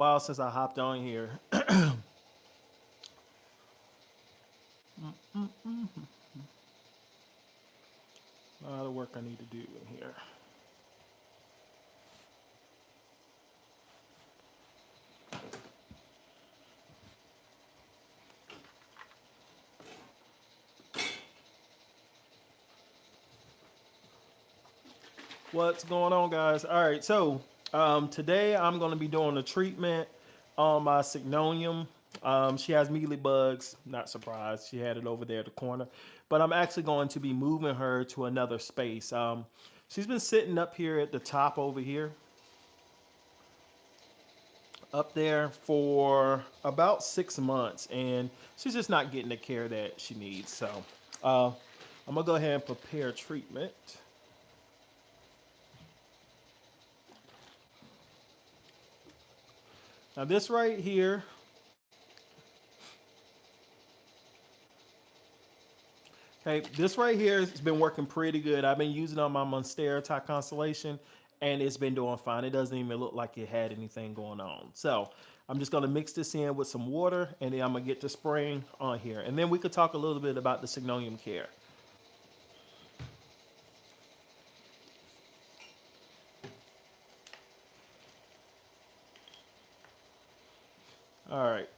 While since I hopped on here. A lot of work I need to do in here. What's going on, guys? All right, so today I'm going to be doing a treatment on my Signonium. She has mealy bugs. Not surprised. She had it over there at the corner. But I'm actually going to be moving her to another space. She's been sitting up here at the top over here, up there for about 6 months, and she's just not getting the care that she needs. So uh, I'm going to go ahead and prepare treatment. Now this right here, okay, this right here has been working pretty good. I've been using it on my Monstera Tie Constellation, and it's been doing fine. It doesn't even look like it had anything going on. So I'm just gonna mix this in with some water, and then I'm gonna get the spraying on here. And then we could talk a little bit about the Signonium care. All right.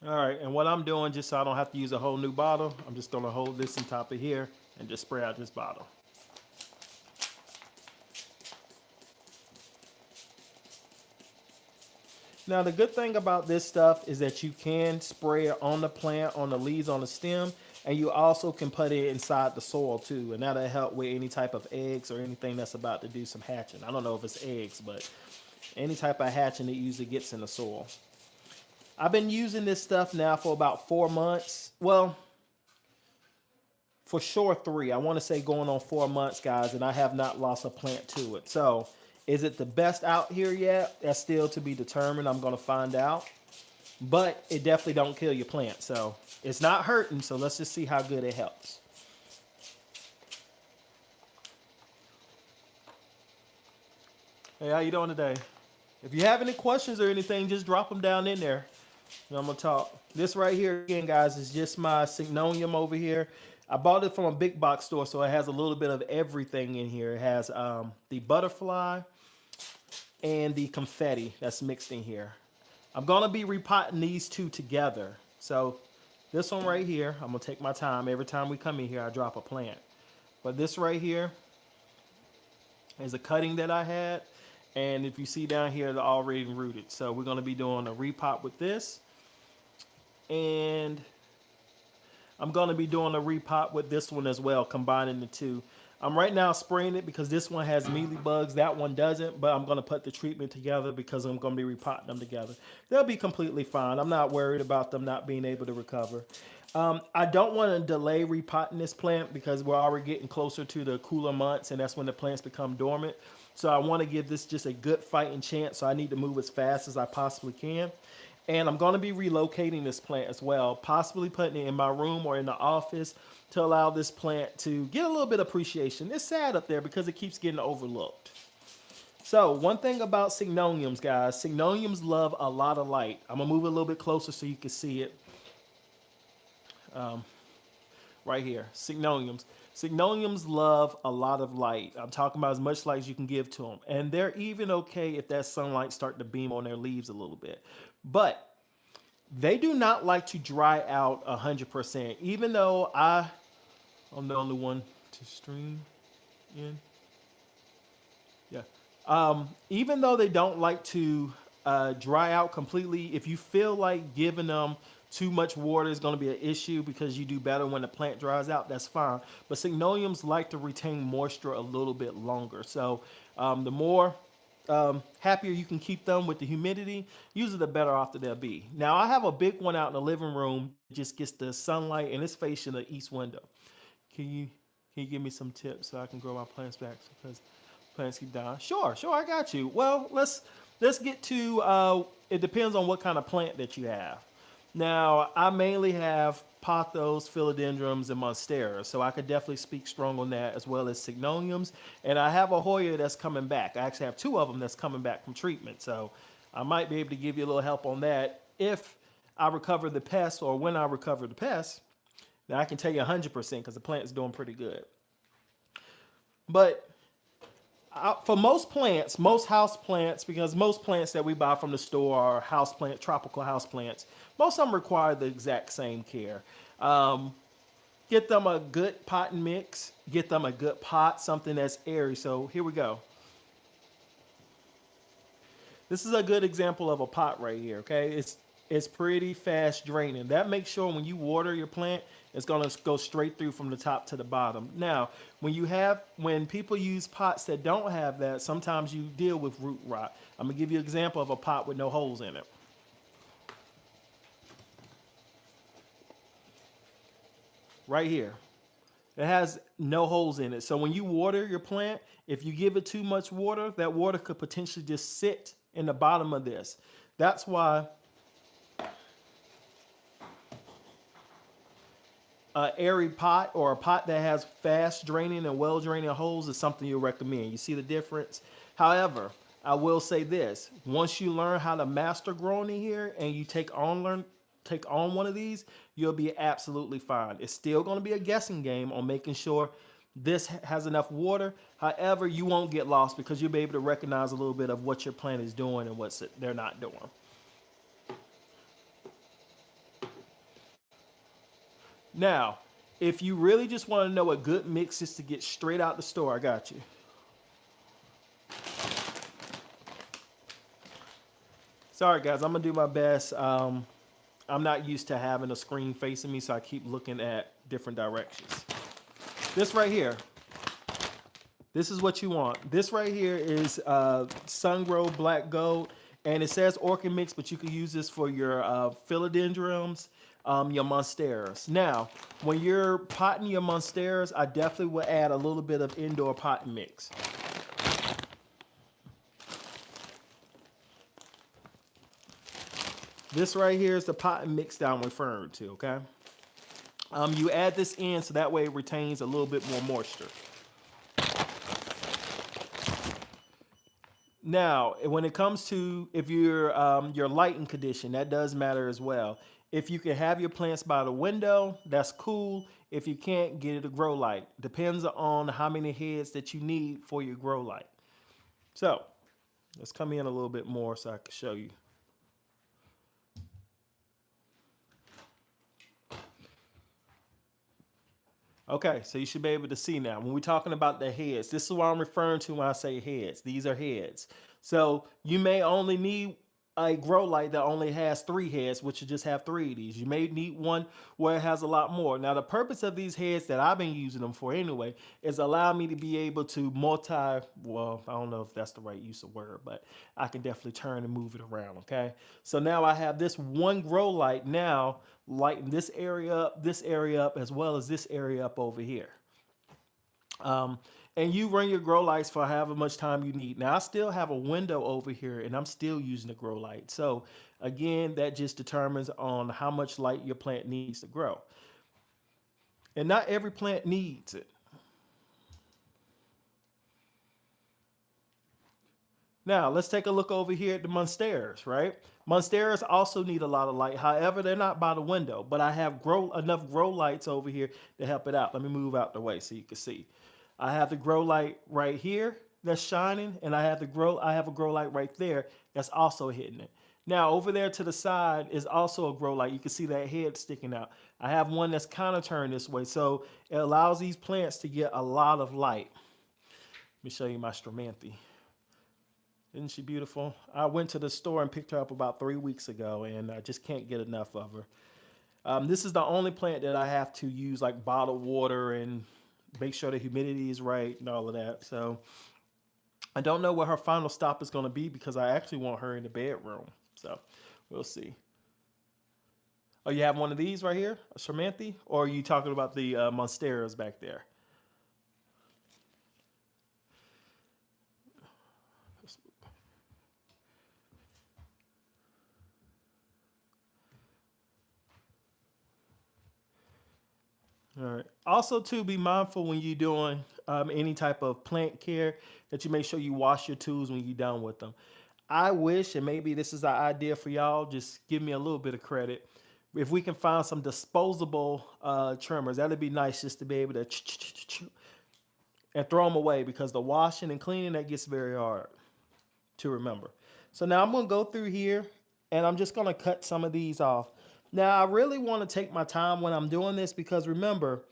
All right, and what I'm doing, just so I don't have to use a whole new bottle, I'm just gonna hold this on top of here and just spray out this bottle. Now, the good thing about this stuff is that you can spray it on the plant, on the leaves, on the stem, and you also can put it inside the soil too, and that'll help with any type of eggs or anything that's about to do some hatching. I don't know if it's eggs, but any type of hatching that usually gets in the soil. I've been using this stuff now for about 4 months. Well, for sure 3. I want to say going on 4 months, guys, and I have not lost a plant to it. So, is it the best out here yet? That's still to be determined. I'm going to find out. But it definitely don't kill your plant. So, it's not hurting. So, let's just see how good it helps. Hey, how you doing today? If you have any questions or anything, just drop them down in there. And I'm gonna talk. This right here again, guys, is just my Signonium over here. I bought it from a big box store, so it has a little bit of everything in here. It has the butterfly and the confetti that's mixed in here. I'm gonna be repotting these two together. So this one right here, I'm gonna take my time. Every time we come in here, I drop a plant. But this right here is a cutting that I had. And if you see down here, they're already rooted. So we're gonna be doing a repot with this. And I'm going to be doing a repot with this one as well, combining the two. I'm right now spraying it because this one has mealy bugs, that one doesn't, but I'm going to put the treatment together because I'm going to be repotting them together. They'll be completely fine. I'm not worried about them not being able to recover. I don't want to delay repotting this plant because we're already getting closer to the cooler months, and that's when the plants become dormant. So I want to give this just a good fighting chance, so I need to move as fast as I possibly can. And I'm going to be relocating this plant as well, possibly putting it in my room or in the office to allow this plant to get a little bit of appreciation. It's sad up there because it keeps getting overlooked. So one thing about Signoniums, guys, Signoniums love a lot of light. I'm going to move it a little bit closer so you can see it. Right here, Signoniums. Signoniums love a lot of light. I'm talking about as much light as you can give to them. And they're even okay if that sunlight starts to beam on their leaves a little bit. But they do not like to dry out 100%. Even though I'm the only one to stream in. Yeah. Even though they don't like to dry out completely, if you feel like giving them too much water is going to be an issue because you do better when the plant dries out, that's fine. But Signoniums like to retain moisture a little bit longer. So the more happier you can keep them with the humidity, usually the better off that they'll be. Now I have a big one out in the living room that just gets the sunlight and it's facing the east window. Can you can you give me some tips so I can grow my plants back because plants keep dying? Sure, sure, I got you. Well, let's get to it depends on what kind of plant that you have. Now, I mainly have pothos, philodendrons, and monstera, so I could definitely speak strong on that as well as signoniums. And I have a Hoya that's coming back. I actually have two of them that's coming back from treatment, so I might be able to give you a little help on that if I recover the pest or when I recover the pest. Now I can tell you 100% because the plant is doing pretty good. But for most plants, most house plants, because most plants that we buy from the store are house plant, tropical house plants, most of them require the exact same care. Um, get them a good pot and mix. Get them a good pot, something that's airy. So here we go. This is a good example of a pot right here, okay? It's pretty fast draining. That makes sure when you water your plant, it's gonna go straight through from the top to the bottom. Now, when people use pots that don't have that, sometimes you deal with root rot. I'm gonna give you an example of a pot with no holes in it. Right here. It has no holes in it. So when you water your plant, if you give it too much water, that water could potentially just sit in the bottom of this. That's why a airy pot or a pot that has fast draining and well draining holes is something you recommend. You see the difference? However, I will say this: once you learn how to master growing in here and you take on one of these, you'll be absolutely fine. It's still going to be a guessing game on making sure this has enough water. However, you won't get lost because you'll be able to recognize a little bit of what your plant is doing and what they're not doing. Now, if you really just want to know a good mix is to get straight out the store, I got you. Sorry, guys, I'm gonna do my best. I'm not used to having a screen facing me, so I keep looking at different directions. This right here, this is what you want. This right here is Sungrow Black Gold, and it says Orchid Mix, but you can use this for your philodendrons, your monsteras. Now, when you're potting your monsteras, I definitely would add a little bit of indoor potting mix. This right here is the potting mix that I'm referring to, okay? You add this in so that way it retains a little bit more moisture. Now, when it comes to if your lighting condition, that does matter as well. If you can have your plants by the window, that's cool. If you can't, get it a grow light. Depends on how many heads that you need for your grow light. So let's come in a little bit more so I can show you. Okay, so you should be able to see now. When we're talking about the heads, this is what I'm referring to when I say heads. These are heads. So you may only need a grow light that only has three heads, which you just have three of these. You may need one where it has a lot more. Now, the purpose of these heads that I've been using them for anyway is allow me to be able to well, I don't know if that's the right use of word, but I can definitely turn and move it around, okay? So now I have this one grow light now lighting this area up, as well as this area up over here. Um, and you run your grow lights for however much time you need. Now I still have a window over here and I'm still using the grow light. So again, that just determines on how much light your plant needs to grow. And not every plant needs it. Now let's take a look over here at the monsteras, right? Monsteras also need a lot of light. However, they're not by the window, but I have enough grow lights over here to help it out. Let me move out the way so you can see. I have the grow light right here that's shining, and I have a grow light right there that's also hitting it. Now over there to the side is also a grow light. You can see that head sticking out. I have one that's kind of turned this way, so it allows these plants to get a lot of light. Let me show you my Stramanthe. Isn't she beautiful? I went to the store and picked her up about 3 weeks ago, and I just can't get enough of her. This is the only plant that I have to use like bottled water and make sure the humidity is right and all of that. So I don't know where her final stop is going to be because I actually want her in the bedroom. So we'll see. Oh, you have one of these right here, a Charmanthe? Or are you talking about the Monsteras back there? All right. Also, to be mindful when you're doing any type of plant care that you make sure you wash your tools when you're done with them. I wish, and maybe this is an idea for y'all, just give me a little bit of credit. If we can find some disposable trimmers, that'd be nice just to be able to and throw them away because the washing and cleaning that gets very hard to remember. So now I'm going to go through here and I'm just going to cut some of these off. Now I really want to take my time when I'm doing this because remember,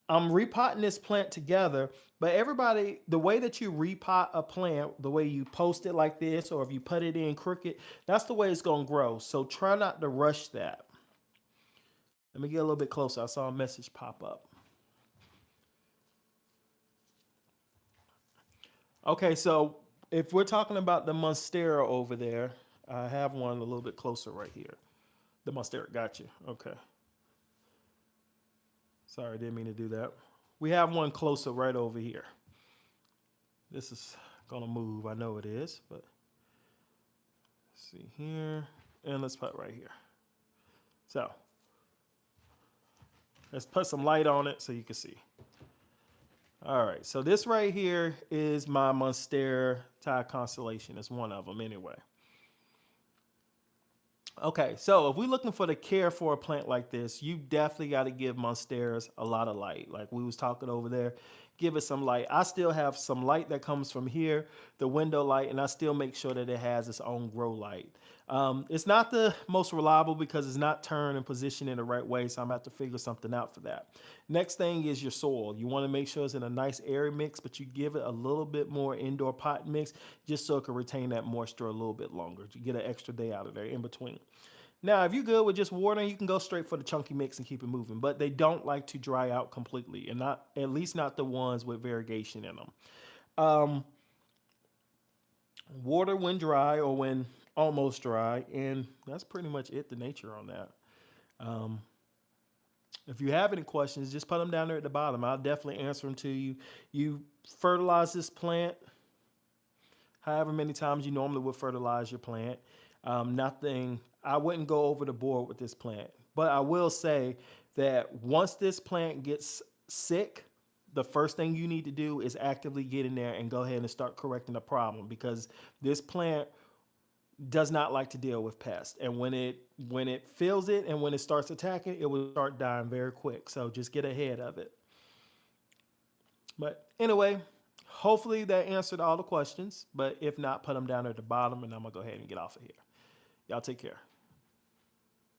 I'm repotting this plant together, but everybody, the way that you repot a plant, the way you post it like this, or if you put it in crooked, that's the way it's going to grow. So try not to rush that. Let me get a little bit closer. I saw a message pop up. Okay, so if we're talking about the Monstera over there, I have one a little bit closer right here. The Monstera, got you. Okay. Sorry, didn't mean to do that. We have one closer right over here. This is gonna move. I know it is, but let's see here, and let's put right here. So let's put some light on it so you can see. All right, so this right here is my Monstera Thai constellation. It's one of them anyway. Okay, so if we're looking for the care for a plant like this, you definitely got to give monsteras a lot of light. Like we was talking over there, give it some light. I still have some light that comes from here, the window light, and I still make sure that it has its own grow light. It's not the most reliable because it's not turned and positioned in the right way, so I'm going to have to figure something out for that. Next thing is your soil. You want to make sure it's in a nice airy mix, but you give it a little bit more indoor pot mix just so it can retain that moisture a little bit longer. You get an extra day out of there in between. Now, if you're good with just watering, you can go straight for the chunky mix and keep it moving. But they don't like to dry out completely, and not at least not the ones with variegation in them. Um, Water when dry or when almost dry, and that's pretty much it. The nature on that. Um, if you have any questions, just put them down there at the bottom. I'll definitely answer them to you. You fertilize this plant however many times you normally would fertilize your plant. Nothing, I wouldn't go over the board with this plant. But I will say that once this plant gets sick, the first thing you need to do is actively get in there and go ahead and start correcting the problem because this plant does not like to deal with pests. And when it feels it and when it starts attacking, it will start dying very quick. So just get ahead of it. But anyway, hopefully that answered all the questions. But if not, put them down at the bottom and I'm going to go ahead and get off of here. Y'all take care.